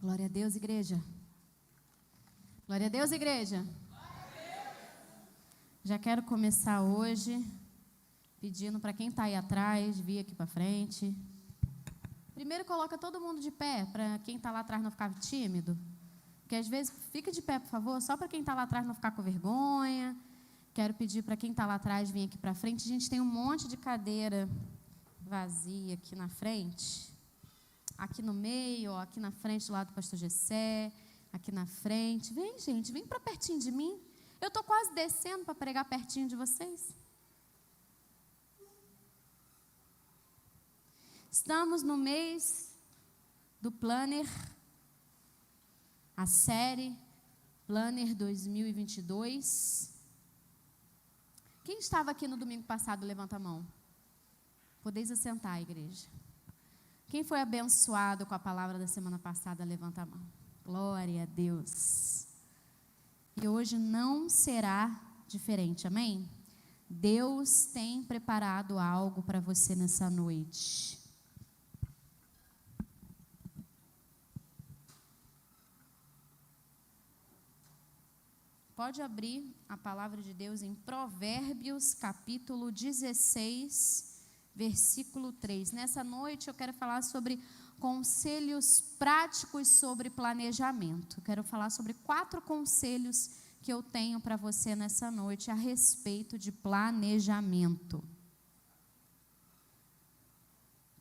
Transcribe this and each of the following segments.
Glória a Deus, igreja. Glória a Deus, igreja. Já quero começar hoje pedindo para quem está aí atrás vir aqui para frente. Primeiro coloca todo mundo de pé, para quem está lá atrás não ficar tímido. Porque às vezes, fica de pé, por favor, só para quem está lá atrás não ficar com vergonha. Quero pedir para quem está lá atrás vir aqui para frente. A gente tem um monte de cadeira vazia aqui na frente. Aqui no meio, ó, aqui na frente do lado do pastor Gessé, aqui na frente. Vem, gente, vem para pertinho de mim. Eu estou quase descendo para pregar pertinho de vocês. Estamos no mês do Planner, a série Planner 2022. Quem estava aqui no domingo passado, levanta a mão. Podeis assentar, igreja. Quem foi abençoado com a palavra da semana passada, levanta a mão. Glória a Deus. E hoje não será diferente, amém? Deus tem preparado algo para você nessa noite. Pode abrir a palavra de Deus em Provérbios, capítulo 16, versículo 3. Nessa noite eu quero falar sobre conselhos práticos sobre planejamento. Eu quero falar sobre 4 conselhos que eu tenho para você nessa noite a respeito de planejamento.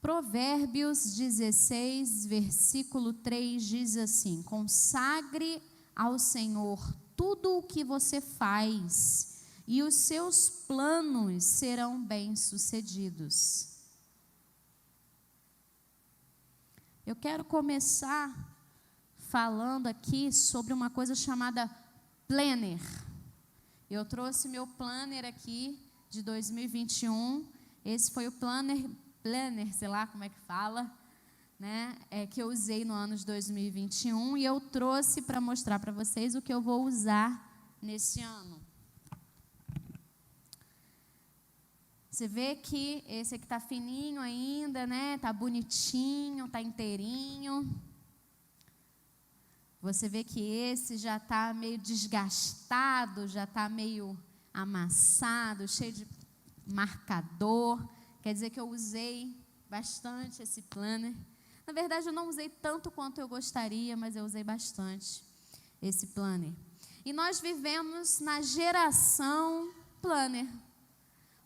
Provérbios 16, versículo 3 diz assim: consagre ao Senhor tudo o que você faz, e os seus planos serão bem-sucedidos. Eu quero começar falando aqui sobre uma coisa chamada planner. Eu trouxe meu planner aqui de 2021. Esse foi o planner, sei lá como é que fala, né? Que eu usei no ano de 2021 e eu trouxe para mostrar para vocês o que eu vou usar nesse ano. Você vê que esse aqui está fininho ainda, né? Está bonitinho, está inteirinho. Você vê que esse já está meio desgastado, já está meio amassado, cheio de marcador. Quer dizer que eu usei bastante esse planner. Na verdade, eu não usei tanto quanto eu gostaria, mas eu usei bastante esse planner. E nós vivemos na geração planner.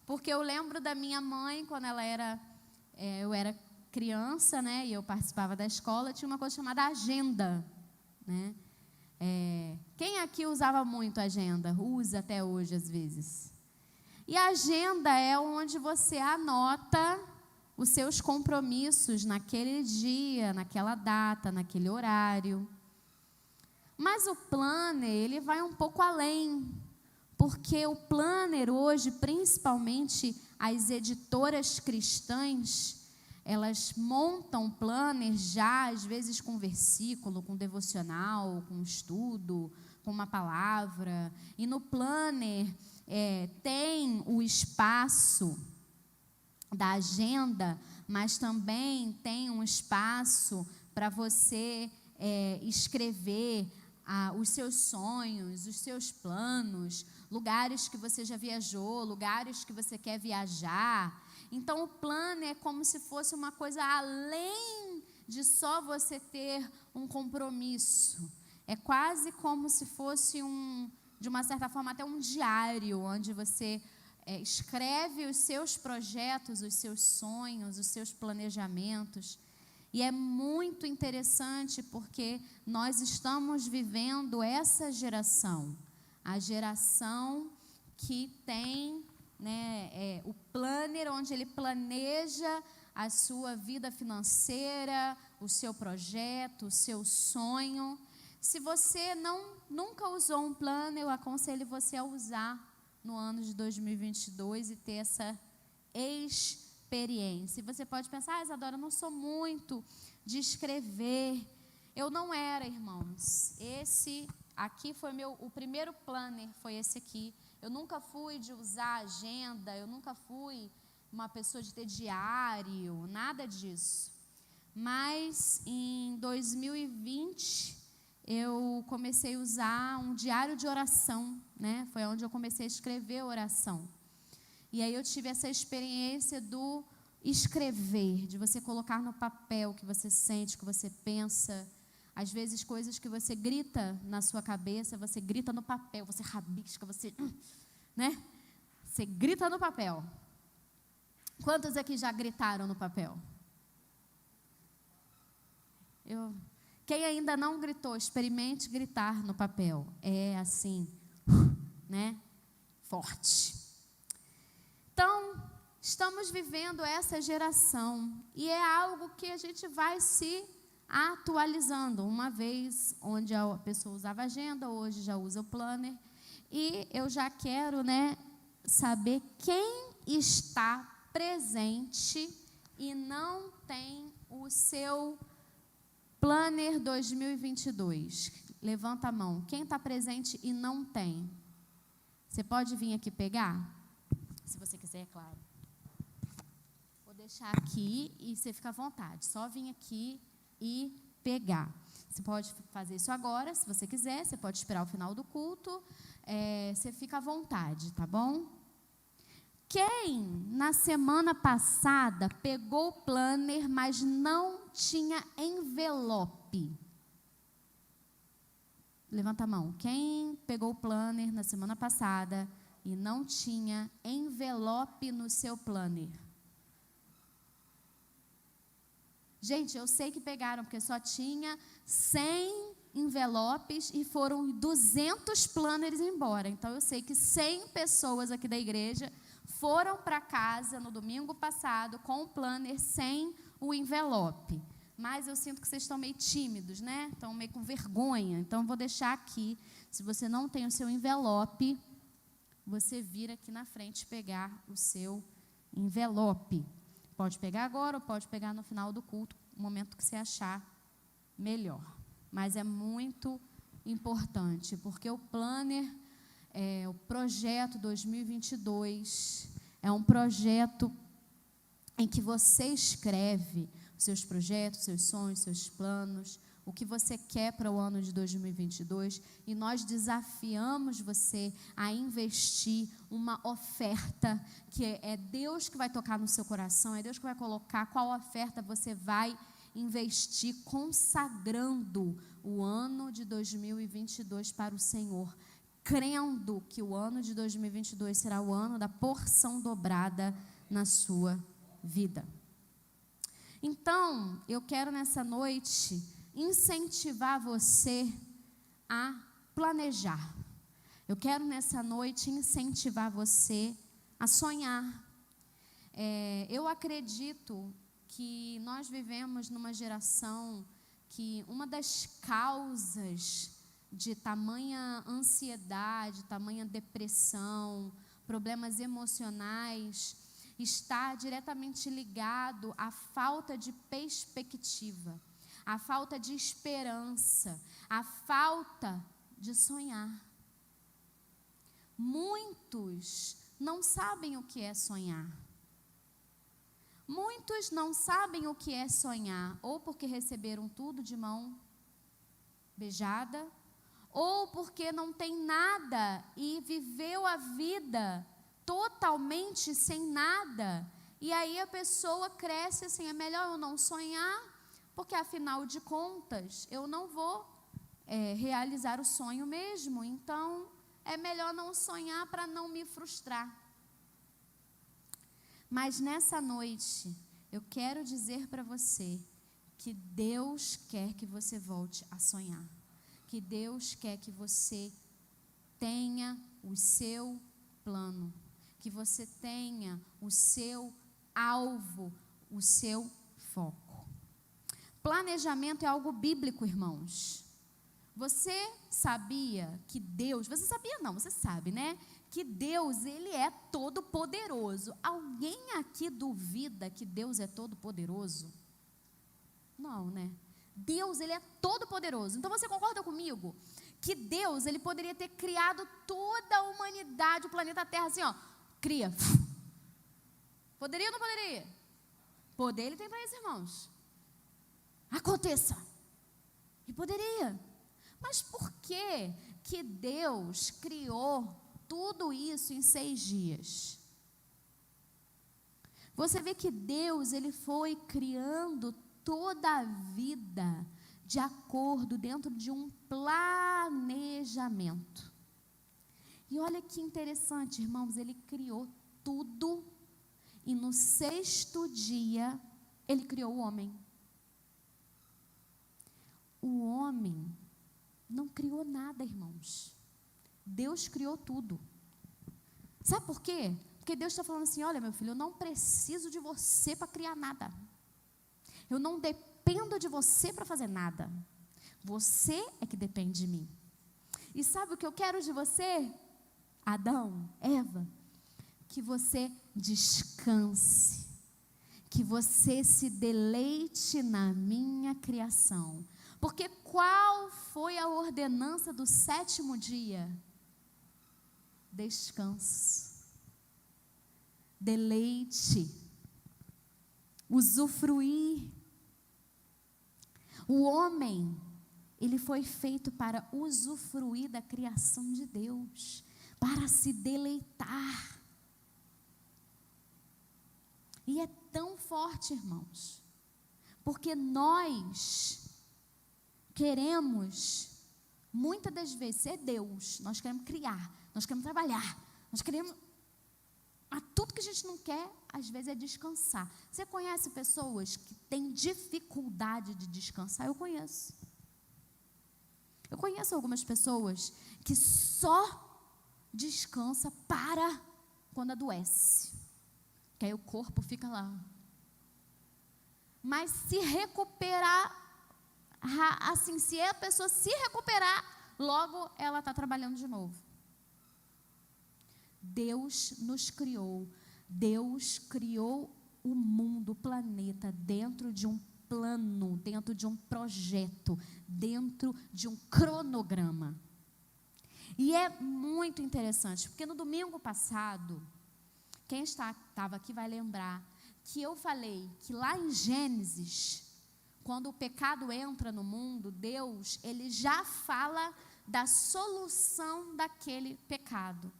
Porque eu lembro da minha mãe, quando eu era criança, né, e eu participava da escola, tinha uma coisa chamada agenda, né? Quem aqui usava muito agenda? Usa até hoje, às vezes. E a agenda é onde você anota os seus compromissos naquele dia, naquela data, naquele horário. Mas o planner, ele vai um pouco além. Porque o planner hoje, principalmente as editoras cristãs, elas montam planner já, às vezes com versículo, com devocional, com estudo, com uma palavra. E no planner tem o espaço da agenda, mas também tem um espaço para você escrever os seus sonhos, os seus planos, lugares que você já viajou, lugares que você quer viajar. Então, o plano é como se fosse uma coisa além de só você ter um compromisso. É quase como se fosse de uma certa forma, até um diário, onde você escreve os seus projetos, os seus sonhos, os seus planejamentos. E é muito interessante porque nós estamos vivendo essa geração, a geração que tem, né, o planner, onde ele planeja a sua vida financeira, o seu projeto, o seu sonho. Se você nunca usou um planner, eu aconselho você a usar no ano de 2022 e ter essa experiência. E você pode pensar: Isadora, eu não sou muito de escrever. Eu não era, irmãos. Esse aqui foi o primeiro planner, foi esse aqui. Eu nunca fui de usar agenda, eu nunca fui uma pessoa de ter diário, nada disso. mas em 2020 eu comecei a usar um diário de oração, né? Foi onde eu comecei a escrever oração. E aí eu tive essa experiência do escrever, de você colocar no papel o que você sente, o que você pensa. Às vezes coisas que você grita na sua cabeça, você grita no papel, você rabisca, você, né? Você grita no papel. Quantos aqui já gritaram no papel? Quem ainda não gritou, experimente gritar no papel. É assim, né? Forte. Então, estamos vivendo essa geração e é algo que a gente vai se atualizando. Uma vez onde a pessoa usava agenda, hoje já usa o planner. E eu já quero, né, saber quem está presente e não tem o seu planner 2022. Levanta a mão. Quem está presente e não tem? Você pode vir aqui pegar? Se você quiser, é claro. Vou deixar aqui e você fica à vontade. Só vir aqui e pegar. Você pode fazer isso agora, se você quiser. Você pode esperar o final do culto. Você fica à vontade, tá bom? Quem na semana passada pegou o planner, mas não tinha envelope? Levanta a mão. Quem pegou o planner na semana passada e não tinha envelope no seu planner? Gente, eu sei que pegaram, porque só tinha 100 envelopes e foram 200 planners embora. Então, eu sei que 100 pessoas aqui da igreja foram para casa no domingo passado com o planner sem o envelope. Mas eu sinto que vocês estão meio tímidos, né? Estão meio com vergonha. Então, vou deixar aqui. Se você não tem o seu envelope, você vir aqui na frente pegar o seu envelope. Pode pegar agora ou pode pegar no final do culto, no momento que você achar melhor. Mas é muito importante, porque o planner, o projeto 2022, é um projeto em que você escreve os seus projetos, seus sonhos, seus planos, o que você quer para o ano de 2022, e nós desafiamos você a investir uma oferta, que é Deus que vai tocar no seu coração, é Deus que vai colocar qual oferta você vai investir, consagrando o ano de 2022 para o Senhor, crendo que o ano de 2022 será o ano da porção dobrada na sua vida. Então, eu quero nessa noite incentivar você a planejar. Eu quero nessa noite incentivar você a sonhar. Eu acredito que nós vivemos numa geração que uma das causas de tamanha ansiedade, tamanha depressão, problemas emocionais, está diretamente ligado à falta de perspectiva, à falta de esperança, à falta de sonhar. Muitos não sabem o que é sonhar. Muitos não sabem o que é sonhar, ou porque receberam tudo de mão beijada, ou porque não tem nada e viveu a vida totalmente sem nada. E aí a pessoa cresce assim, é melhor eu não sonhar, porque afinal de contas eu não vou realizar o sonho mesmo, então é melhor não sonhar para não me frustrar. Mas nessa noite, eu quero dizer para você que Deus quer que você volte a sonhar. Que Deus quer que você tenha o seu plano. Que você tenha o seu alvo, o seu foco. Planejamento é algo bíblico, irmãos. Você sabia que Deus... Você sabia não, você sabe, né? Que Deus, Ele é todo poderoso. Alguém aqui duvida que Deus é todo poderoso? Não, né? Deus, Ele é todo poderoso. Então você concorda comigo? Que Deus, Ele poderia ter criado toda a humanidade, o planeta Terra, assim, ó. Cria. Poderia ou não poderia? Poder Ele tem para isso, irmãos. aconteça. E poderia. Mas por que Deus criou tudo isso em 6 dias? Você vê que Deus, ele foi criando toda a vida de acordo dentro de um planejamento. E olha que interessante, irmãos, ele criou tudo e no 6º dia ele criou o homem. O homem não criou nada, irmãos. Deus criou tudo. Sabe por quê? Porque Deus está falando assim, olha meu filho, eu não preciso de você para criar nada. Eu não dependo de você para fazer nada. Você é que depende de mim. E sabe o que eu quero de você? Adão, Eva, que você descanse, que você se deleite na minha criação. Porque qual foi a ordenança do 7º dia? Descanso, deleite, usufruir. O homem, ele foi feito para usufruir da criação de Deus, para se deleitar. E é tão forte, irmãos, porque nós queremos, muitas das vezes, ser Deus, nós queremos criar, nós queremos trabalhar, nós queremos, mas tudo que a gente não quer, às vezes, é descansar. Você conhece pessoas que têm dificuldade de descansar? Eu conheço. Eu conheço algumas pessoas que só descansa para quando adoece, que aí o corpo fica lá. Mas se recuperar, assim, se a pessoa se recuperar, logo ela está trabalhando de novo. Deus nos criou, Deus criou o mundo, o planeta, dentro de um plano, dentro de um projeto, dentro de um cronograma. E é muito interessante, porque no domingo passado, quem estava aqui vai lembrar que eu falei que lá em Gênesis, quando o pecado entra no mundo, Deus, ele já fala da solução daquele pecado.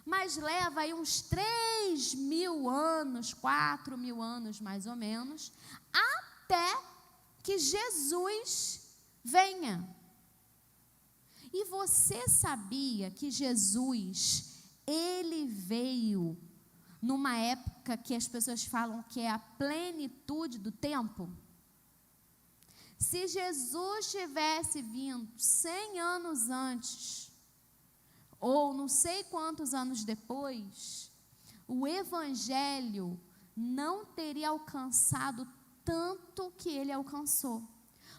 Mas leva aí uns 3.000 anos, 4.000 anos mais ou menos, até que Jesus venha. E você sabia que Jesus, ele veio numa época que as pessoas falam que é a plenitude do tempo? Se Jesus tivesse vindo 100 anos antes, ou não sei quantos anos depois, o evangelho não teria alcançado tanto que ele alcançou.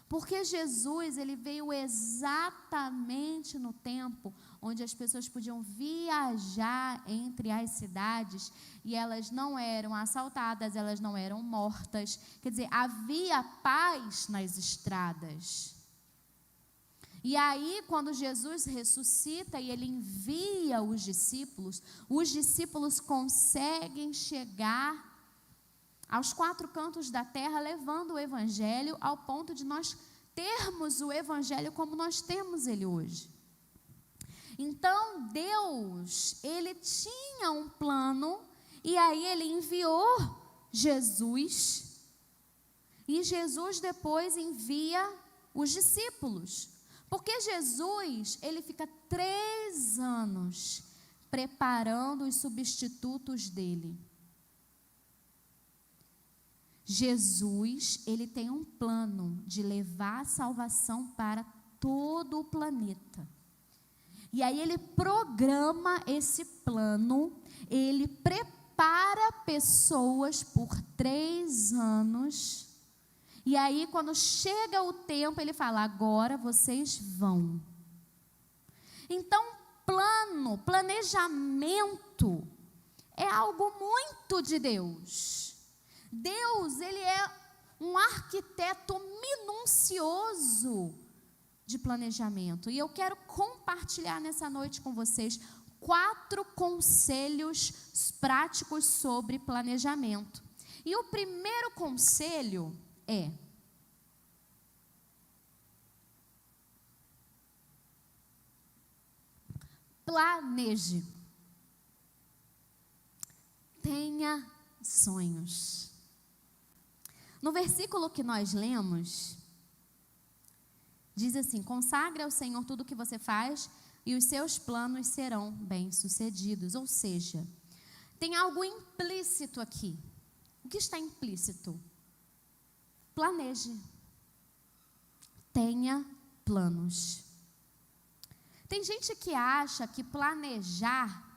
Porque Jesus, ele veio exatamente no tempo onde as pessoas podiam viajar entre as cidades e elas não eram assaltadas, elas não eram mortas. Quer dizer, havia paz nas estradas. E aí, quando Jesus ressuscita e ele envia os discípulos conseguem chegar aos 4 cantos da terra, levando o evangelho ao ponto de nós termos o evangelho como nós temos ele hoje. Então, Deus, ele tinha um plano, e aí ele enviou Jesus, e Jesus depois envia os discípulos. Porque Jesus, ele fica 3 anos preparando os substitutos dele. Jesus, ele tem um plano de levar a salvação para todo o planeta. E aí ele programa esse plano, ele prepara pessoas por 3 anos. E aí, quando chega o tempo, ele fala, agora vocês vão. Então, planejamento é algo muito de Deus. Deus, ele é um arquiteto minucioso de planejamento. E eu quero compartilhar nessa noite com vocês 4 conselhos práticos sobre planejamento. E o primeiro conselho é: planeje. Tenha sonhos. No versículo que nós lemos, diz assim: consagre ao Senhor tudo o que você faz e os seus planos serão bem-sucedidos. Ou seja, tem algo implícito aqui. O que está implícito? Planeje. Tenha planos. Tem gente que acha que planejar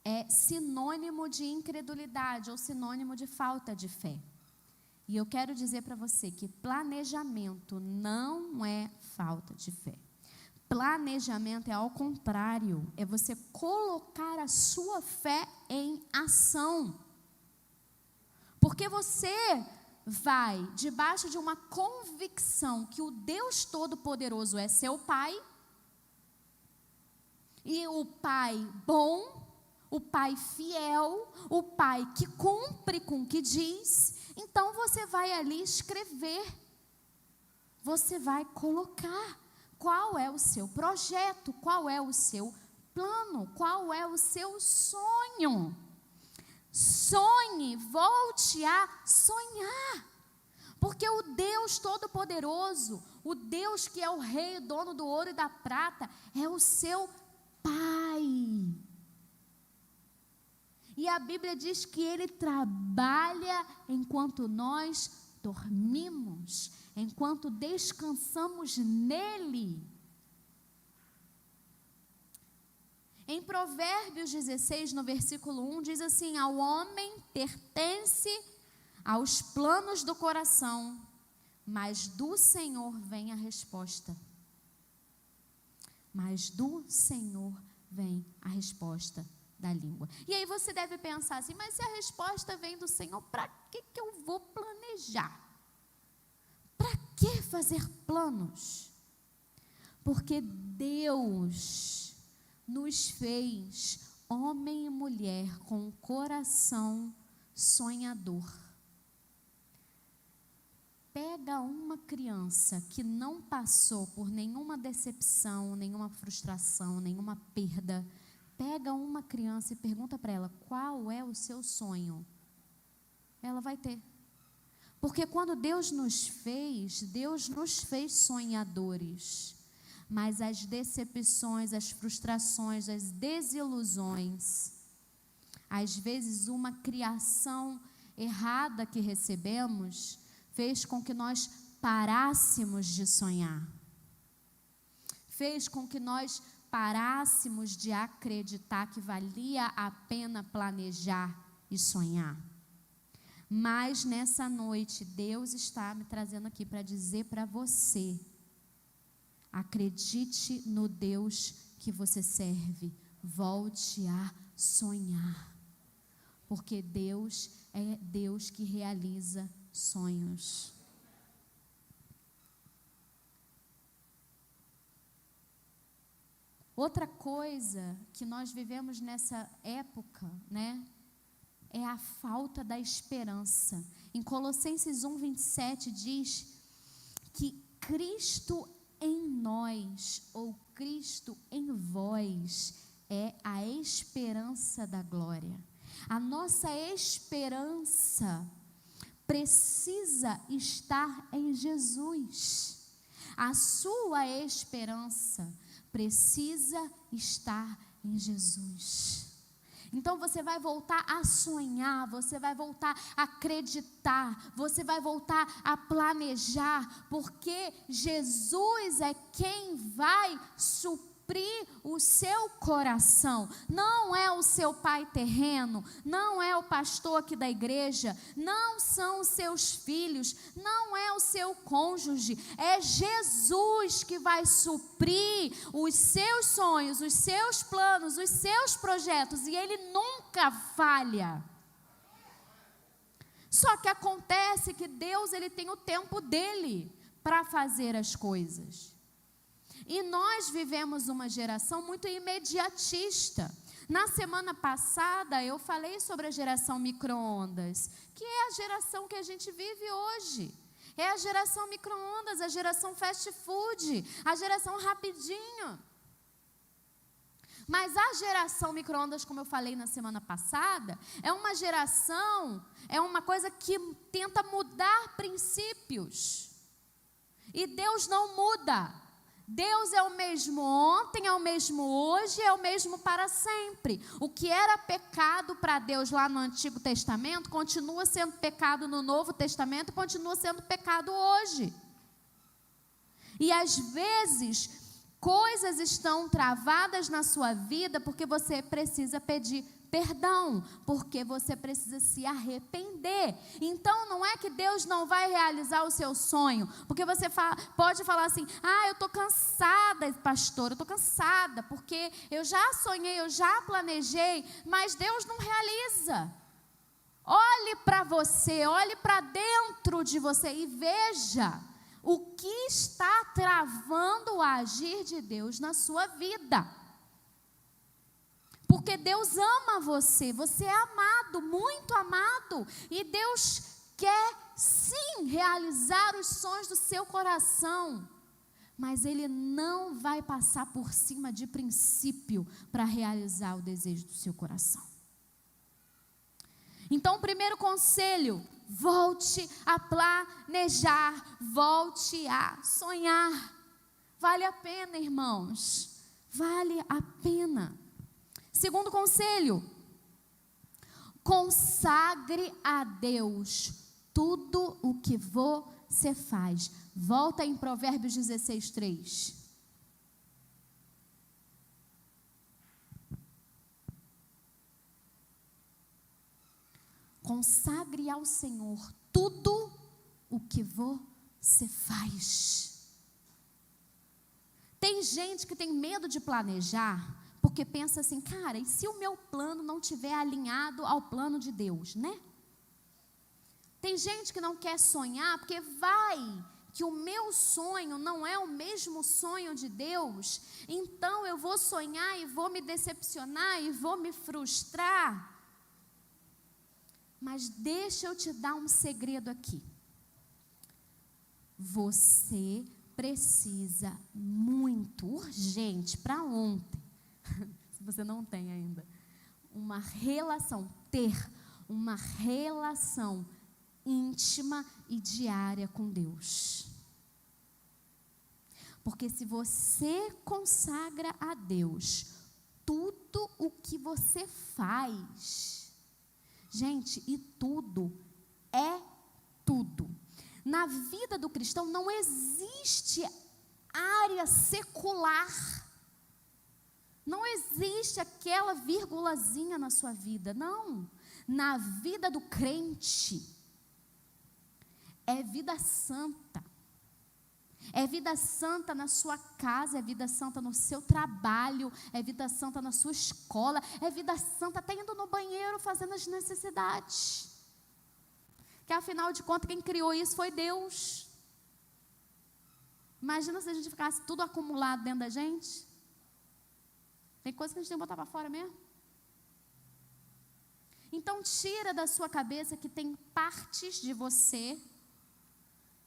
é sinônimo de incredulidade ou sinônimo de falta de fé. E eu quero dizer para você que planejamento não é falta de fé. Planejamento é ao contrário, é você colocar a sua fé em ação. Porque você vai debaixo de uma convicção que o Deus Todo-Poderoso é seu Pai, e o Pai bom, o Pai fiel, o Pai que cumpre com o que diz. Então você vai ali escrever, você vai colocar qual é o seu projeto, qual é o seu plano, qual é o seu sonho. Sonhe, volte a sonhar, porque o Deus Todo-Poderoso, o Deus que é o Rei, dono do ouro e da prata, é o seu Pai. E a Bíblia diz que Ele trabalha enquanto nós dormimos, enquanto descansamos nele. Em Provérbios 16, no versículo 1, diz assim: ao homem pertence aos planos do coração, mas do Senhor vem a resposta. Mas do Senhor vem a resposta da língua. E aí você deve pensar assim: mas se a resposta vem do Senhor, para que eu vou planejar? Para que fazer planos? Porque Deus nos fez homem e mulher com um coração sonhador. Pega uma criança que não passou por nenhuma decepção, nenhuma frustração, nenhuma perda. Pega uma criança e pergunta para ela: qual é o seu sonho? Ela vai ter. Porque quando Deus nos fez sonhadores. Mas as decepções, as frustrações, as desilusões, às vezes uma criação errada que recebemos, fez com que nós parássemos de sonhar. Fez com que nós parássemos de acreditar que valia a pena planejar e sonhar. Mas nessa noite, Deus está me trazendo aqui para dizer para você: acredite no Deus que você serve, volte a sonhar, porque Deus é Deus que realiza sonhos. Outra coisa que nós vivemos nessa época, né, é a falta da esperança. Em Colossenses 1:27 diz que Cristo em nós, ou Cristo em vós, é a esperança da glória. A nossa esperança precisa estar em Jesus. A sua esperança precisa estar em Jesus. Então você vai voltar a sonhar, você vai voltar a acreditar, você vai voltar a planejar, porque Jesus é quem vai suprir o seu coração. Não é o seu pai terreno, não é o pastor aqui da igreja, não são os seus filhos, não é o seu cônjuge, é Jesus que vai suprir os seus sonhos, os seus planos, os seus projetos, e Ele nunca falha. Só que acontece que Deus, Ele tem o tempo dele para fazer as coisas. E nós vivemos uma geração muito imediatista. Na semana passada eu falei sobre a geração micro-ondas, que é a geração que a gente vive hoje. É a geração micro-ondas, a geração fast food, a geração rapidinho. Mas a geração micro-ondas, como eu falei na semana passada, é uma geração, é uma coisa que tenta mudar princípios. E Deus não muda. Deus é o mesmo ontem, é o mesmo hoje, é o mesmo para sempre. O que era pecado para Deus lá no Antigo Testamento, continua sendo pecado no Novo Testamento, continua sendo pecado hoje. E às vezes, coisas estão travadas na sua vida porque você precisa pedir perdão, porque você precisa se arrepender. Então não é que Deus não vai realizar o seu sonho, porque você pode falar assim: eu estou cansada, pastor, eu estou cansada, porque eu já sonhei, eu já planejei, mas Deus não realiza. Olhe para você, olhe para dentro de você e veja o que está travando o agir de Deus na sua vida. Porque Deus ama você, você é amado, muito amado. E Deus quer sim realizar os sonhos do seu coração. Mas Ele não vai passar por cima de princípio para realizar o desejo do seu coração. Então, o primeiro conselho: volte a planejar, volte a sonhar. Vale a pena, irmãos, vale a pena. Segundo conselho: consagre a Deus tudo o que você faz. Volta em Provérbios 16:3. Consagre ao Senhor tudo o que você faz. Tem gente que tem medo de planejar, porque pensa assim: cara, e se o meu plano não estiver alinhado ao plano de Deus, né? Tem gente que não quer sonhar, porque vai que o meu sonho não é o mesmo sonho de Deus, então eu vou sonhar e vou me decepcionar e vou me frustrar. Mas deixa eu te dar um segredo aqui. Você precisa muito, urgente, para ontem, se você não tem ainda, ter uma relação íntima e diária com Deus. Porque se você consagra a Deus tudo o que você faz, gente, e tudo é tudo. Na vida do cristão não existe área secular. Não existe aquela vírgulazinha na sua vida, não. Na vida do crente, é vida santa. É vida santa na sua casa, é vida santa no seu trabalho, é vida santa na sua escola, é vida santa até indo no banheiro fazendo as necessidades. Que afinal de contas, quem criou isso foi Deus. Imagina se a gente ficasse tudo acumulado dentro da gente. Tem coisa que a gente tem que botar para fora mesmo. Então tira da sua cabeça que tem partes de você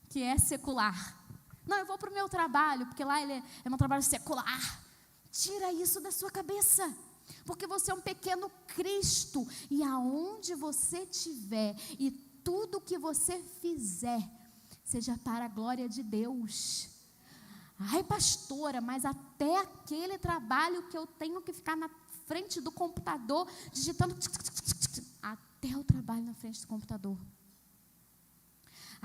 que é secular. Não, eu vou para o meu trabalho, porque lá é meu trabalho secular. Tira isso da sua cabeça, porque você é um pequeno Cristo, e aonde você estiver, e tudo que você fizer, seja para a glória de Deus. Ai, pastora, mas até aquele trabalho que eu tenho que ficar na frente do computador, digitando, até o trabalho na frente do computador.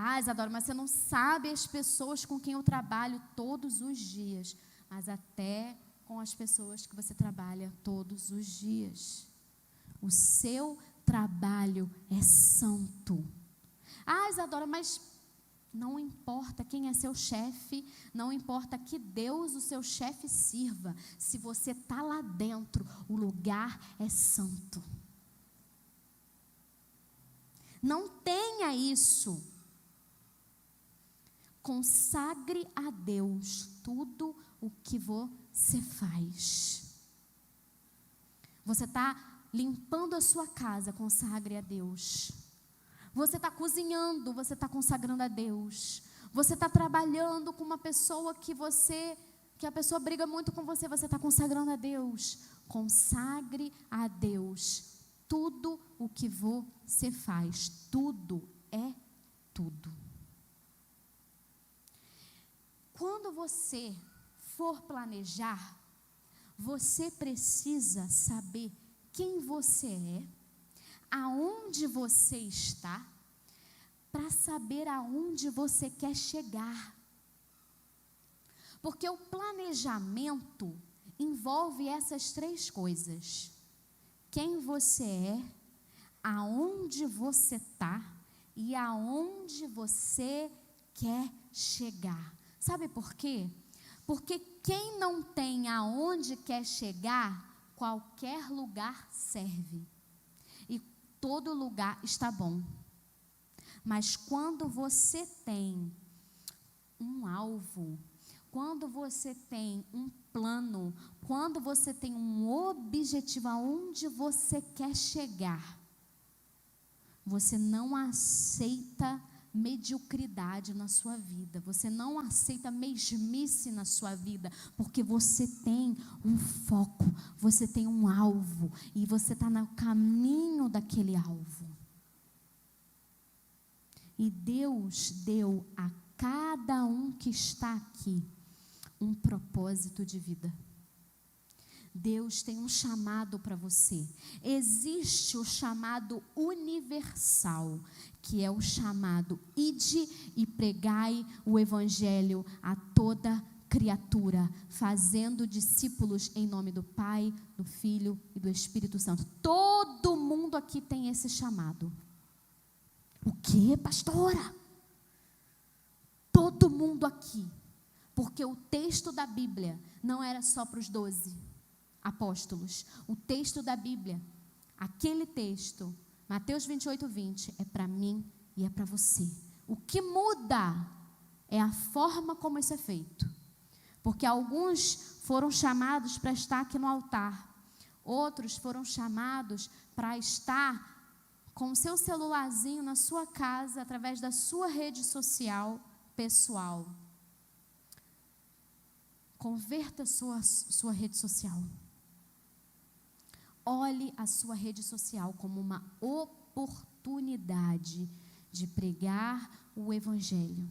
Ah, Isadora, mas você não sabe as pessoas com quem eu trabalho todos os dias. Mas até com as pessoas que você trabalha todos os dias. O seu trabalho é santo. Ah, Isadora, mas não importa quem é seu chefe, não importa que Deus o seu chefe sirva. Se você está lá dentro, o lugar é santo. Não tenha isso. Consagre a Deus tudo o que você faz. Você está limpando a sua casa, consagre a Deus. Você está cozinhando, você está consagrando a Deus. Você está trabalhando com uma pessoa que você que a pessoa briga muito com você, você está consagrando a Deus. Consagre a Deus tudo o que você faz. Tudo é tudo. Quando você for planejar, você precisa saber quem você é, aonde você está, para saber aonde você quer chegar. Porque o planejamento envolve essas três coisas: quem você é, aonde você está e aonde você quer chegar. Sabe por quê? Porque quem não tem aonde quer chegar, qualquer lugar serve. E todo lugar está bom. Mas quando você tem um alvo, quando você tem um plano, quando você tem um objetivo aonde você quer chegar, você não aceita mediocridade na sua vida, você não aceita mesmice na sua vida, porque você tem um foco, você tem um alvo, e você está no caminho daquele alvo. E Deus deu a cada um que está aqui um propósito de vida. Deus tem um chamado para você. Existe o chamado universal, que é o chamado: ide e pregai o evangelho a toda criatura, fazendo discípulos em nome do Pai, do Filho e do Espírito Santo. Todo mundo aqui tem esse chamado. O quê, pastora? Todo mundo aqui. Porque o texto da Bíblia não era só para os 12 apóstolos. O texto da Bíblia, aquele texto, Mateus 28:20, é para mim e é para você. O que muda é a forma como isso é feito. Porque alguns foram chamados para estar aqui no altar. Outros foram chamados para estar com o seu celularzinho na sua casa, através da sua rede social pessoal. Converta a sua rede social. Olhe a sua rede social como uma oportunidade de pregar o evangelho.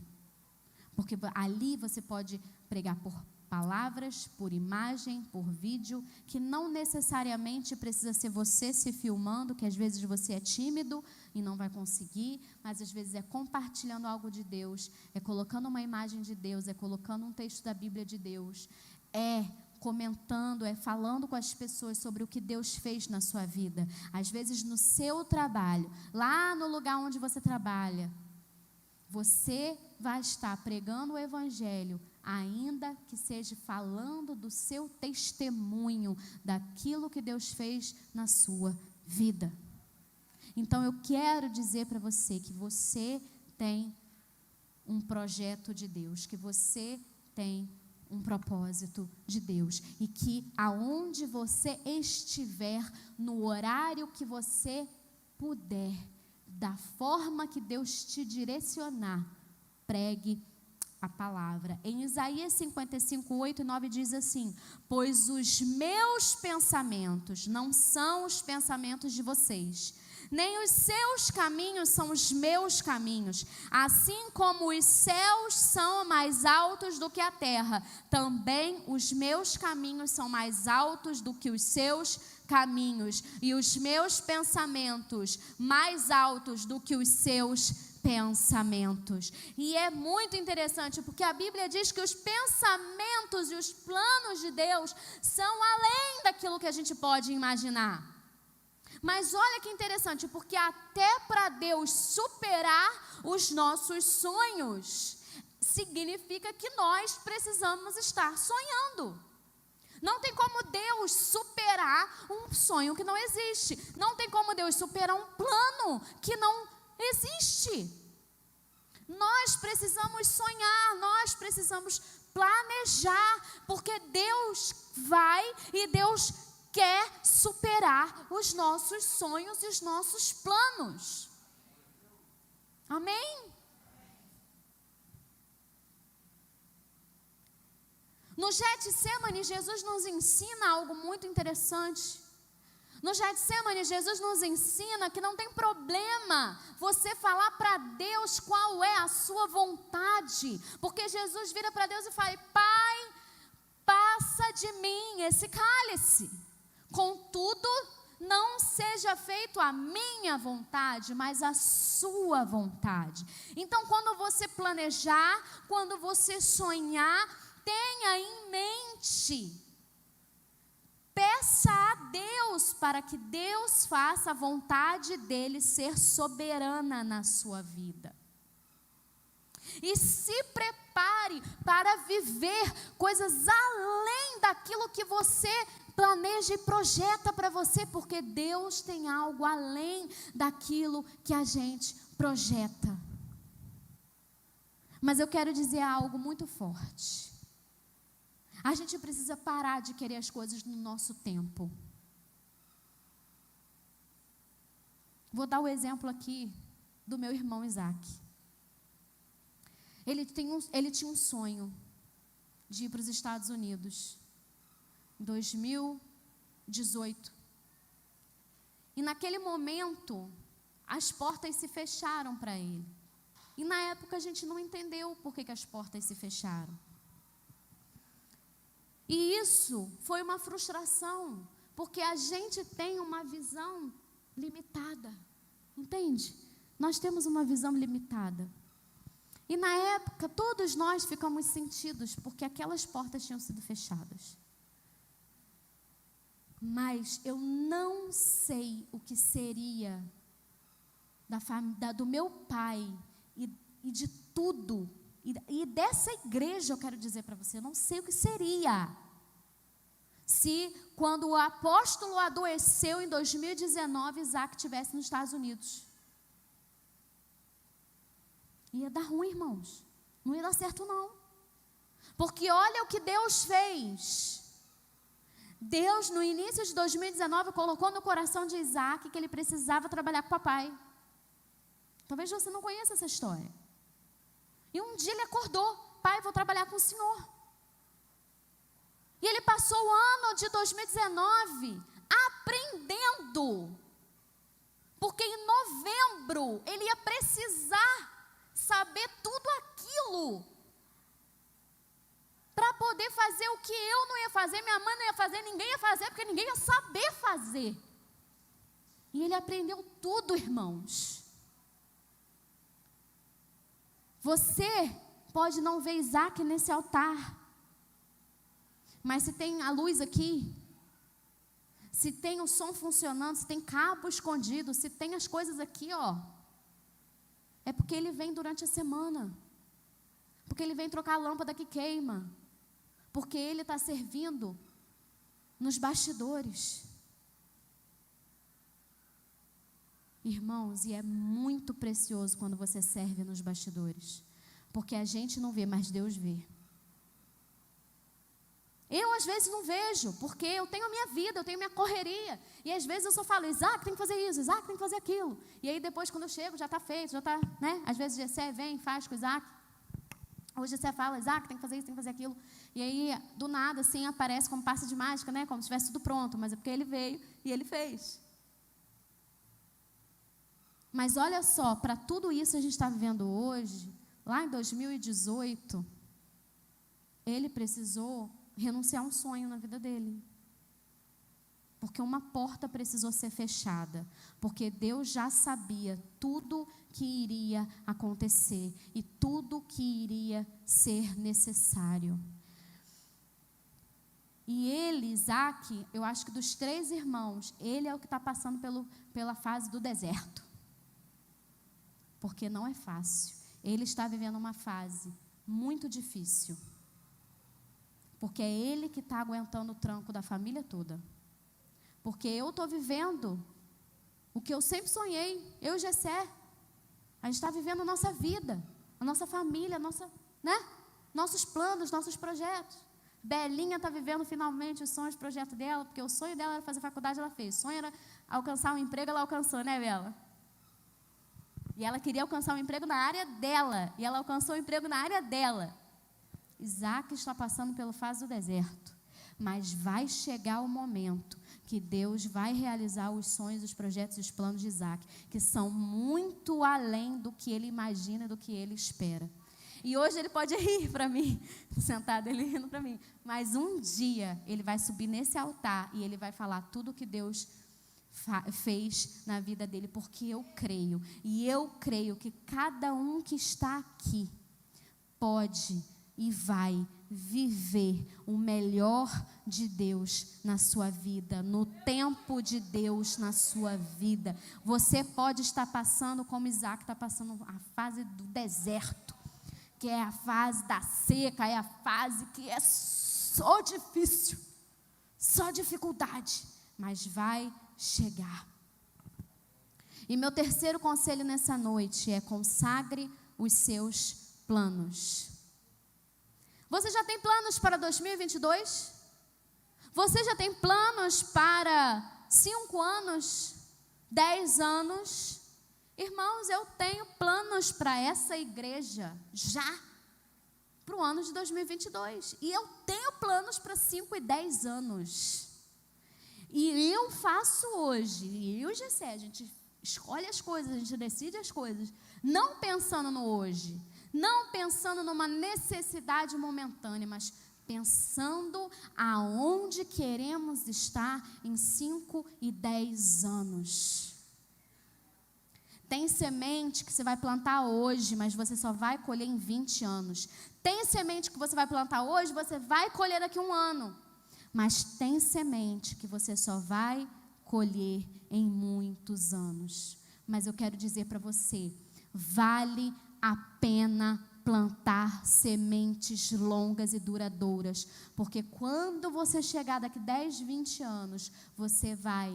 Porque ali você pode pregar por palavras, por imagem, por vídeo, que não necessariamente precisa ser você se filmando, que às vezes você é tímido e não vai conseguir, mas às vezes é compartilhando algo de Deus, é colocando uma imagem de Deus, é colocando um texto da Bíblia de Deus, é comentando, é falando com as pessoas sobre o que Deus fez na sua vida. Às vezes no seu trabalho, lá no lugar onde você trabalha, você vai estar pregando o evangelho, ainda que seja falando do seu testemunho, daquilo que Deus fez na sua vida. Então eu quero dizer para você que você tem um projeto de Deus, que você tem um propósito de Deus, e que aonde você estiver, no horário que você puder, da forma que Deus te direcionar, pregue a palavra. Em Isaías 55, 8 e 9 diz assim: pois os meus pensamentos não são os pensamentos de vocês, nem os seus caminhos são os meus caminhos. Assim como os céus são mais altos do que a terra, também os meus caminhos são mais altos do que os seus caminhos, e os meus pensamentos mais altos do que os seus pensamentos. E é muito interessante, porque a Bíblia diz que os pensamentos e os planos de Deus são além daquilo que a gente pode imaginar. Mas olha que interessante, porque até para Deus superar os nossos sonhos, significa que nós precisamos estar sonhando. Não tem como Deus superar um sonho que não existe. Não tem como Deus superar um plano que não existe. Nós precisamos sonhar, nós precisamos planejar, porque Deus vai e Deus quer superar os nossos sonhos e os nossos planos. Amém? No Getsemane, Jesus nos ensina algo muito interessante. No Getsemane, Jesus nos ensina que não tem problema você falar para Deus qual é a sua vontade. Porque Jesus vira para Deus e fala: Pai, passa de mim esse cálice. Contudo, não seja feito a minha vontade, mas a sua vontade. Então, quando você planejar, quando você sonhar, tenha em mente, peça a Deus para que Deus faça a vontade dele ser soberana na sua vida. E se prepare para viver coisas além daquilo que você planeja e projeta para você, porque Deus tem algo além daquilo que a gente projeta. Mas eu quero dizer algo muito forte. A gente precisa parar de querer as coisas no nosso tempo. Vou dar o exemplo aqui do meu irmão Isaac. Ele tinha um sonho de ir para os Estados Unidos em 2018. E naquele momento, as portas se fecharam para ele. E na época a gente não entendeu por que as portas se fecharam. E isso foi uma frustração, porque a gente tem uma visão limitada, entende? Nós temos uma visão limitada. E na época, todos nós ficamos sentidos, porque aquelas portas tinham sido fechadas. Mas eu não sei o que seria do meu pai e de tudo. E dessa igreja, eu quero dizer para você, eu não sei o que seria se, quando o apóstolo adoeceu em 2019, Isaac estivesse nos Estados Unidos. Ia dar ruim, irmãos. Não ia dar certo, não. Porque olha o que Deus fez. Deus, no início de 2019, colocou no coração de Isaac que ele precisava trabalhar com o papai. Talvez você não conheça essa história. E um dia ele acordou: pai, vou trabalhar com o senhor. E ele passou o ano de 2019 aprendendo. Porque em novembro ele ia precisar saber tudo aquilo para poder fazer o que eu não ia fazer, minha mãe não ia fazer, ninguém ia fazer, porque ninguém ia saber fazer. E ele aprendeu tudo, irmãos. Você pode não ver Isaac nesse altar, mas se tem a luz aqui, se tem o som funcionando, se tem cabo escondido, se tem as coisas aqui, ó, é porque ele vem durante a semana, porque ele vem trocar a lâmpada que queima, porque ele está servindo nos bastidores. Irmãos, e é muito precioso quando você serve nos bastidores, porque a gente não vê, mas Deus vê. Eu às vezes não vejo, porque eu tenho a minha vida, eu tenho a minha correria, e às vezes eu só falo: Isaac tem que fazer isso, Isaac tem que fazer aquilo, e aí depois quando eu chego já está feito, já está, né? Às vezes o Gessé vem, faz com o Isaac, hoje o Gessé fala: Isaac tem que fazer isso, tem que fazer aquilo, e aí do nada assim aparece como passe de mágica, né? Como se tivesse tudo pronto, mas é porque ele veio e ele fez. Mas olha só, para tudo isso que a gente está vivendo hoje, lá em 2018, ele precisou renunciar a um sonho na vida dele. Porque uma porta precisou ser fechada. Porque Deus já sabia tudo que iria acontecer e tudo que iria ser necessário. E ele, Isaac, eu acho que dos 3 irmãos, ele é o que está passando pela fase do deserto. Porque não é fácil. Ele está vivendo uma fase muito difícil. Porque é ele que está aguentando o tranco da família toda. Porque eu estou vivendo o que eu sempre sonhei, eu e o Gessé. A gente está vivendo a nossa vida, a nossa família, nossos planos, nossos projetos. Belinha está vivendo finalmente os sonhos, projeto dela, porque o sonho dela era fazer faculdade, ela fez. O sonho era alcançar um emprego, ela alcançou, né, Bela? E ela queria alcançar um emprego na área dela, e ela alcançou o emprego na área dela. Isaac está passando pela fase do deserto, mas vai chegar o momento que Deus vai realizar os sonhos, os projetos e os planos de Isaac, que são muito além do que ele imagina, do que ele espera. E hoje ele pode rir para mim, sentado ele rindo para mim, mas um dia ele vai subir nesse altar e ele vai falar tudo o que Deus fez na vida dele, porque eu creio, e eu creio que cada um que está aqui pode e vai viver o melhor de Deus na sua vida, no tempo de Deus na sua vida. Você pode estar passando como Isaac está passando a fase do deserto, que é a fase da seca, é a fase que é só difícil, só dificuldade, mas vai chegar. E meu terceiro conselho nessa noite é: consagre os seus planos. Você já tem planos para 2022? Você já tem planos para 5 anos, 10 anos? Irmãos, eu tenho planos para essa igreja já para o ano de 2022. E eu tenho planos para 5 e 10 anos. E eu faço hoje, e eu e o Gessé, a gente escolhe as coisas, a gente decide as coisas, não pensando no hoje, não pensando numa necessidade momentânea, mas pensando aonde queremos estar em 5 e 10 anos. Tem semente que você vai plantar hoje, mas você só vai colher em 20 anos. Tem semente que você vai plantar hoje, você vai colher daqui a 1 ano. Mas tem semente que você só vai colher em muitos anos. Mas eu quero dizer para você, vale a pena plantar sementes longas e duradouras, porque quando você chegar daqui 10, 20 anos, você vai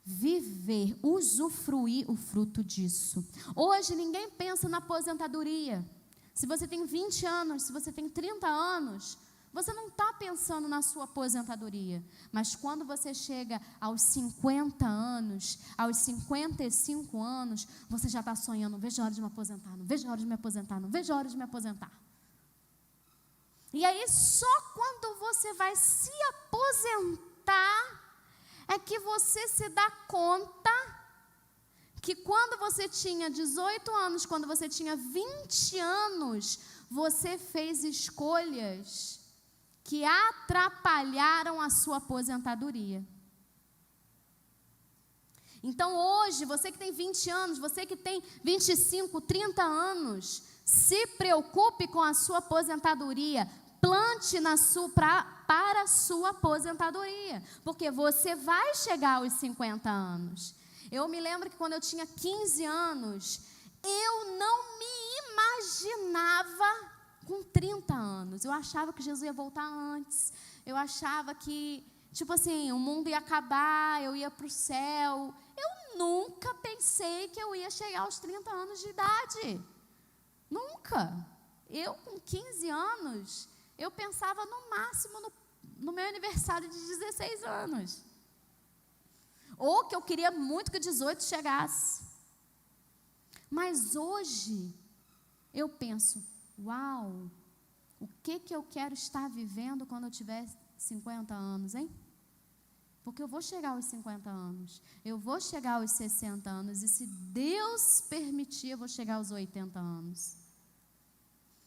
viver, usufruir o fruto disso. Hoje ninguém pensa na aposentadoria. Se você tem 20 anos, se você tem 30 anos, você não está pensando na sua aposentadoria. Mas quando você chega aos 50 anos, aos 55 anos, você já está sonhando: não vejo a hora de me aposentar, não vejo a hora de me aposentar, não vejo a hora de me aposentar. E aí só quando você vai se aposentar é que você se dá conta que quando você tinha 18 anos, quando você tinha 20 anos, você fez escolhas que atrapalharam a sua aposentadoria. Então hoje, você que tem 20 anos, você que tem 25, 30 anos, se preocupe com a sua aposentadoria. Plante para a sua aposentadoria, porque você vai chegar aos 50 anos. Eu me lembro que quando eu tinha 15 anos, eu não me imaginava com 30 anos. Eu achava que Jesus ia voltar antes. Eu achava que, tipo assim, o mundo ia acabar, eu ia para o céu. Eu nunca pensei que eu ia chegar aos 30 anos de idade. Nunca. Eu, com 15 anos, eu pensava no máximo no meu aniversário de 16 anos. Ou que eu queria muito que 18 chegasse. Mas hoje, eu penso: uau, o que eu quero estar vivendo quando eu tiver 50 anos, hein? Porque eu vou chegar aos 50 anos, eu vou chegar aos 60 anos, e se Deus permitir, eu vou chegar aos 80 anos.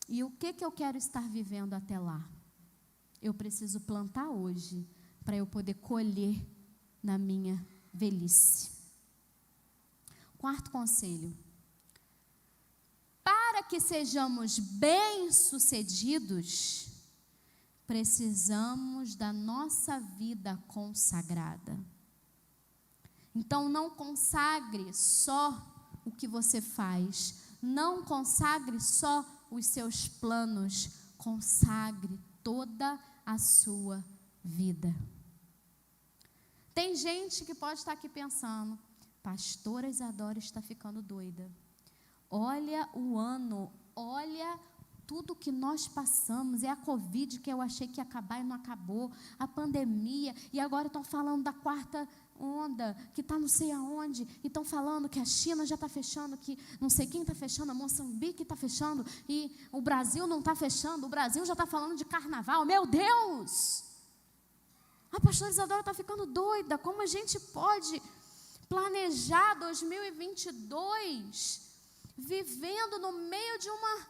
E o que eu quero estar vivendo até lá? Eu preciso plantar hoje, para eu poder colher na minha velhice. 4º conselho: para que sejamos bem-sucedidos, precisamos da nossa vida consagrada. Então não consagre só o que você faz, não consagre só os seus planos, consagre toda a sua vida. Tem gente que pode estar aqui pensando: pastora Isadora está ficando doida. Olha o ano, olha tudo que nós passamos, é a Covid que eu achei que ia acabar e não acabou, a pandemia, e agora estão falando da quarta onda, que está não sei aonde, e estão falando que a China já está fechando, que não sei quem está fechando, a Moçambique está fechando, e o Brasil não está fechando, o Brasil já está falando de carnaval, meu Deus! A pastora Isadora está ficando doida, como a gente pode planejar 2022 vivendo no meio de uma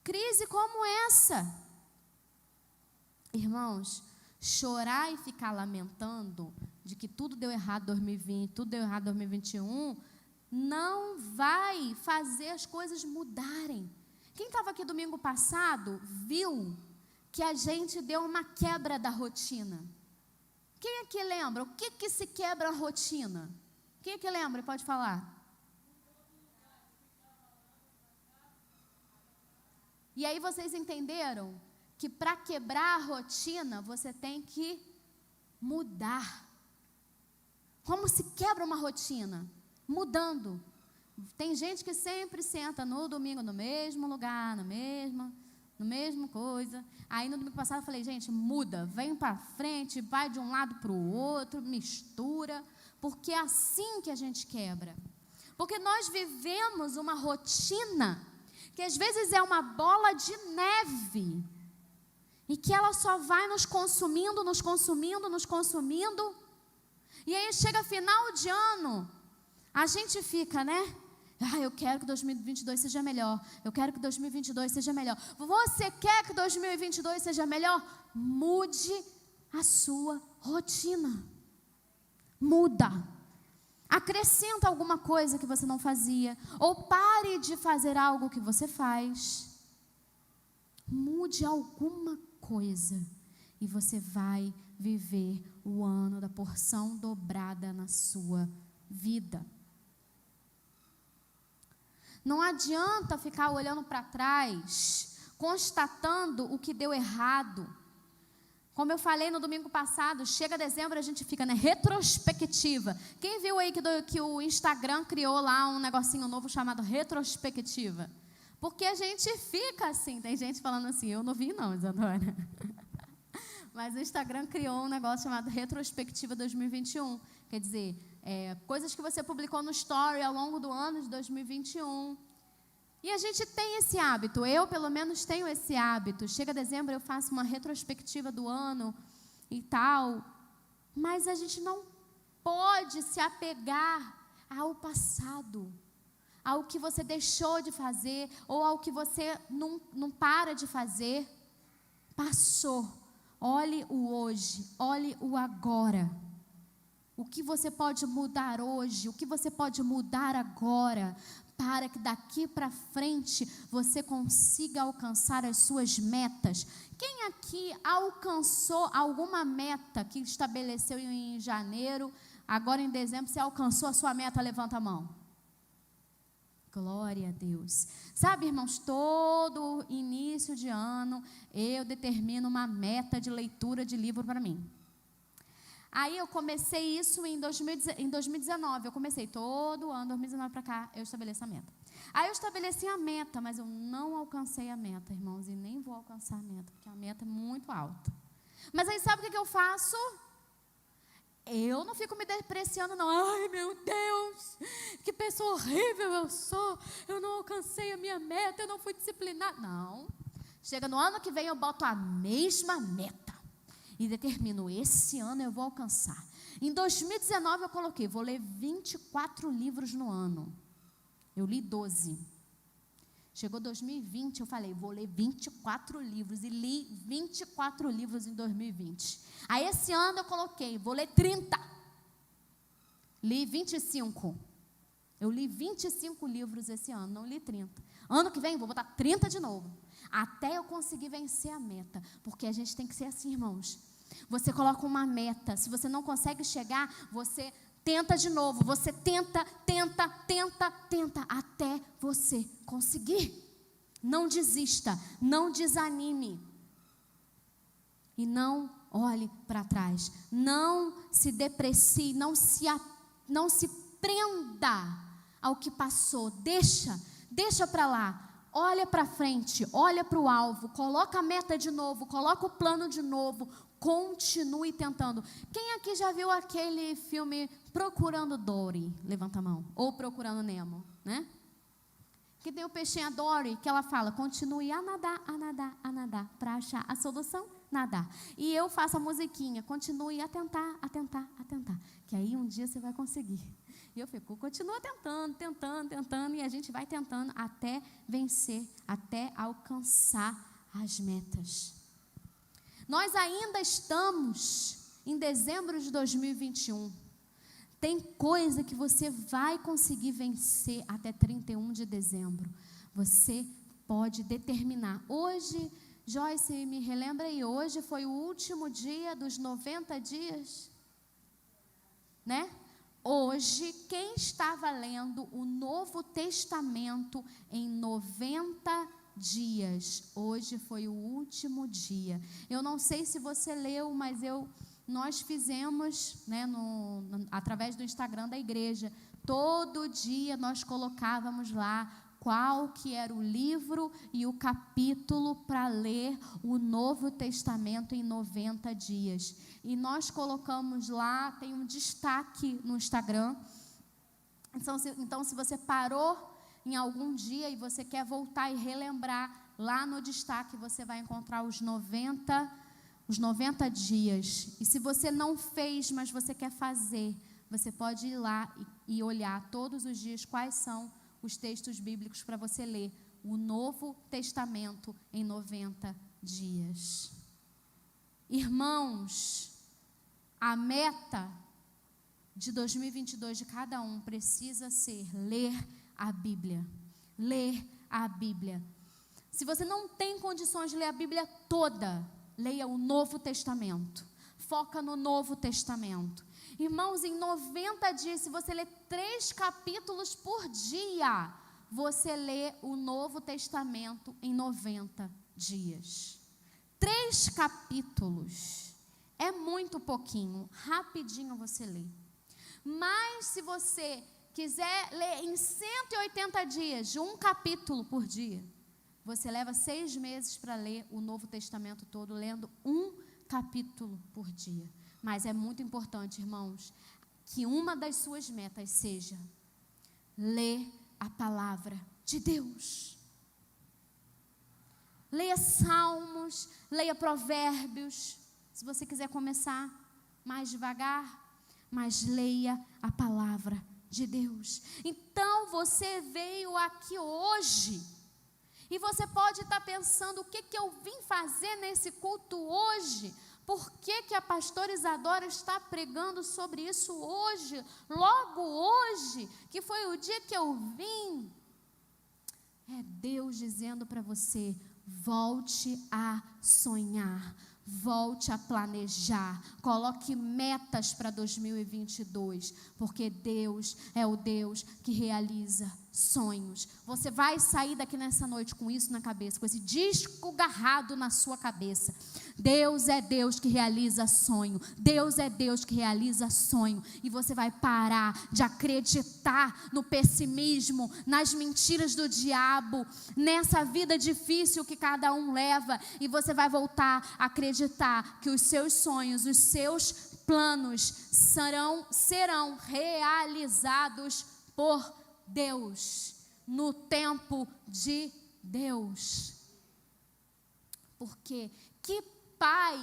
crise como essa? Irmãos, chorar e ficar lamentando de que tudo deu errado em 2020, tudo deu errado em 2021, não vai fazer as coisas mudarem. Quem estava aqui domingo passado viu que a gente deu uma quebra da rotina. Quem aqui lembra? O que se quebra a rotina? Quem aqui lembra? Pode falar. E aí vocês entenderam que para quebrar a rotina, você tem que mudar. Como se quebra uma rotina? Mudando. Tem gente que sempre senta no domingo no mesmo lugar, no mesmo coisa. Aí no domingo passado eu falei, gente, muda, vem para frente, vai de um lado para o outro, mistura, porque é assim que a gente quebra. Porque nós vivemos uma rotina que às vezes é uma bola de neve, e que ela só vai nos consumindo, e aí chega final de ano, a gente fica, né? Eu quero que 2022 seja melhor, eu quero que 2022 seja melhor. Você quer que 2022 seja melhor? Mude a sua rotina, muda. Acrescenta alguma coisa que você não fazia, ou pare de fazer algo que você faz. Mude alguma coisa e você vai viver o ano da porção dobrada na sua vida. Não adianta ficar olhando para trás, constatando o que deu errado. Como eu falei no domingo passado, chega dezembro, a gente fica, né, retrospectiva. Quem viu aí que o Instagram criou lá um negocinho novo chamado retrospectiva? Porque a gente fica assim, tem gente falando assim, eu não vi não, Isadora. Mas o Instagram criou um negócio chamado retrospectiva 2021. Quer dizer, coisas que você publicou no story ao longo do ano de 2021. E a gente tem esse hábito, eu pelo menos tenho esse hábito. Chega dezembro, eu faço uma retrospectiva do ano e tal. Mas a gente não pode se apegar ao passado, ao que você deixou de fazer, ou ao que você não para de fazer. Passou. Olhe o hoje, olhe o agora. O que você pode mudar hoje, o que você pode mudar agora, para que daqui para frente você consiga alcançar as suas metas. Quem aqui alcançou alguma meta que estabeleceu em janeiro, agora em dezembro, você alcançou a sua meta? Levanta a mão. Glória a Deus. Sabe, irmãos, todo início de ano eu determino uma meta de leitura de livro para mim. Aí eu comecei isso em 2019, eu comecei todo ano, 2019 para cá, eu estabeleço a meta. Aí eu estabeleci a meta, mas eu não alcancei a meta, irmãos, e nem vou alcançar a meta, porque a meta é muito alta. Mas aí sabe o que eu faço? Eu não fico me depreciando não, ai meu Deus, que pessoa horrível eu sou, eu não alcancei a minha meta, eu não fui disciplinada. Não, chega no ano que vem eu boto a mesma meta. E determino, esse ano eu vou alcançar. Em 2019 eu coloquei, vou ler 24 livros no ano. Eu li 12. Chegou 2020, eu falei, vou ler 24 livros. E li 24 livros em 2020. Aí esse ano eu coloquei, vou ler 30. Li 25. Eu li 25 livros esse ano, não li 30. Ano que vem vou botar 30 de novo. Até eu conseguir vencer a meta. Porque a gente tem que ser assim, irmãos. Você coloca uma meta. Se você não consegue chegar, você tenta de novo. Você tenta, até você conseguir. Não desista, não desanime. E não olhe para trás. Não se deprecie, não se prenda ao que passou. Deixa para lá. olha para frente, olha para o alvo, coloca a meta de novo, coloca o plano de novo, continue tentando. Quem aqui já viu aquele filme Procurando Dory? Levanta a mão. Ou Procurando Nemo, né? Que tem o peixinho a Dory, que ela fala, continue a nadar, para achar a solução, nadar. E eu faço a musiquinha, continue a tentar, que aí um dia você vai conseguir. E eu fico, continua tentando, e a gente vai tentando até vencer, até alcançar as metas. Nós ainda estamos em dezembro de 2021. Tem coisa que você vai conseguir vencer até 31 de dezembro. Você pode determinar. Hoje, Joyce, me relembra aí, hoje foi o último dia dos 90 dias, né? Hoje, quem estava lendo o Novo Testamento em 90 dias, hoje foi o último dia. Eu não sei se você leu, mas nós fizemos, né, através do Instagram da igreja, todo dia nós colocávamos lá qual que era o livro e o capítulo para ler o Novo Testamento em 90 dias. E nós colocamos lá, tem um destaque no Instagram. Então, se você parou em algum dia e você quer voltar e relembrar, lá no destaque você vai encontrar os 90 dias. E se você não fez, mas você quer fazer, você pode ir lá e olhar todos os dias quais são os textos bíblicos para você ler o Novo Testamento em 90 dias. Irmãos, a meta de 2022 de cada um precisa ser ler a Bíblia. Ler a Bíblia. Se você não tem condições de ler a Bíblia toda, leia o Novo Testamento. Foca no Novo Testamento. Irmãos, em 90 dias, se você ler 3 capítulos por dia, você lê o Novo Testamento em 90 dias. 3 capítulos. É muito pouquinho. Rapidinho você lê. Mas se você quiser ler em 180 dias, de um capítulo por dia, você leva 6 meses para ler o Novo Testamento todo, lendo um capítulo por dia. Mas é muito importante, irmãos, que uma das suas metas seja ler a palavra de Deus. Leia Salmos, leia Provérbios. Se você quiser começar mais devagar, mas leia a palavra de Deus. Então você veio aqui hoje e você pode estar pensando, o que eu vim fazer nesse culto hoje? Por que a pastora Isadora está pregando sobre isso hoje? Logo hoje, que foi o dia que eu vim. É Deus dizendo para você, volte a sonhar. Volte a planejar, coloque metas para 2022, porque Deus é o Deus que realiza sonhos. Você vai sair daqui nessa noite com isso na cabeça, com esse disco garrado na sua cabeça. Deus é Deus que realiza sonho. Deus é Deus que realiza sonho. E você vai parar de acreditar no pessimismo, nas mentiras do diabo, nessa vida difícil que cada um leva. E você vai voltar a acreditar que os seus sonhos, os seus planos serão realizados por Deus, no tempo de Deus. Porque que pai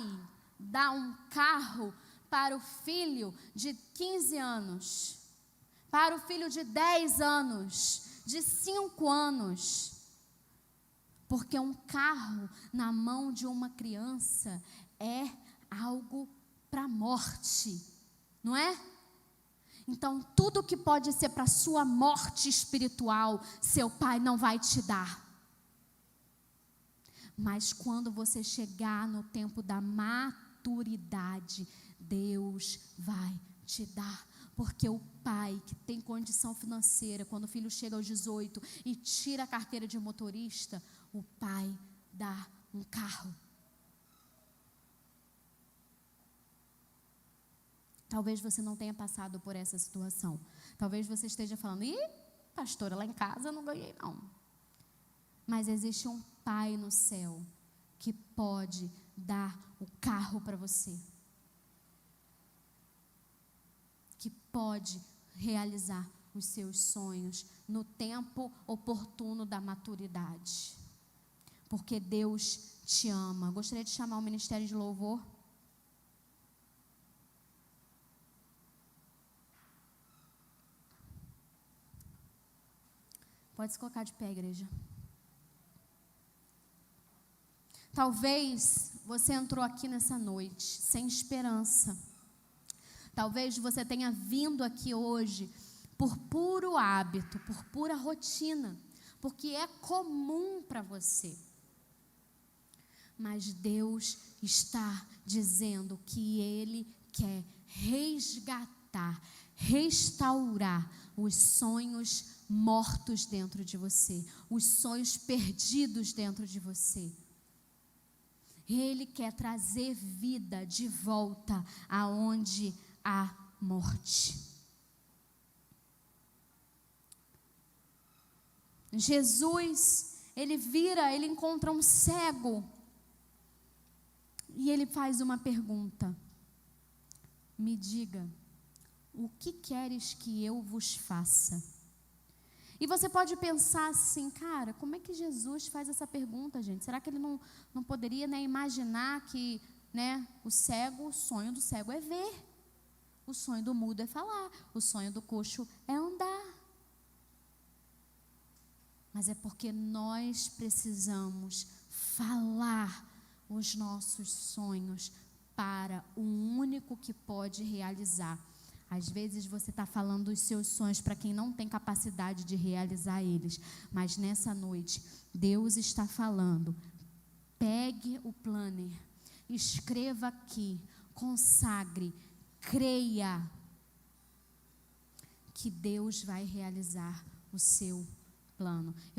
dá um carro para o filho de 15 anos, para o filho de 10 anos, de 5 anos? Porque um carro na mão de uma criança é algo para a morte, não é? Então, tudo que pode ser para a sua morte espiritual, seu pai não vai te dar. Mas quando você chegar no tempo da maturidade, Deus vai te dar. Porque o pai que tem condição financeira, quando o filho chega aos 18 e tira a carteira de motorista, o pai dá um carro. Talvez você não tenha passado por essa situação. Talvez você esteja falando, pastora, lá em casa eu não ganhei não. Mas existe um Pai no céu que pode dar o carro para você, que pode realizar os seus sonhos no tempo oportuno da maturidade, porque Deus te ama. Gostaria de chamar o Ministério de Louvor. Pode se colocar de pé, igreja. Talvez você entrou aqui nessa noite sem esperança. Talvez você tenha vindo aqui hoje por puro hábito, por pura rotina, porque é comum para você. Mas Deus está dizendo que Ele quer resgatar, restaurar os sonhos mortos dentro de você, os sonhos perdidos dentro de você. Ele quer trazer vida de volta aonde há morte. Jesus, ele encontra um cego e ele faz uma pergunta: me diga, o que queres que eu vos faça? E você pode pensar assim, cara, como é que Jesus faz essa pergunta, gente? Será que ele não poderia, imaginar que, o sonho do cego é ver, o sonho do mudo é falar, o sonho do coxo é andar? Mas é porque nós precisamos falar os nossos sonhos para o único que pode realizar. Às vezes você está falando os seus sonhos para quem não tem capacidade de realizar eles. Mas nessa noite, Deus está falando: pegue o planner, escreva aqui, consagre, creia que Deus vai realizar o seu plano.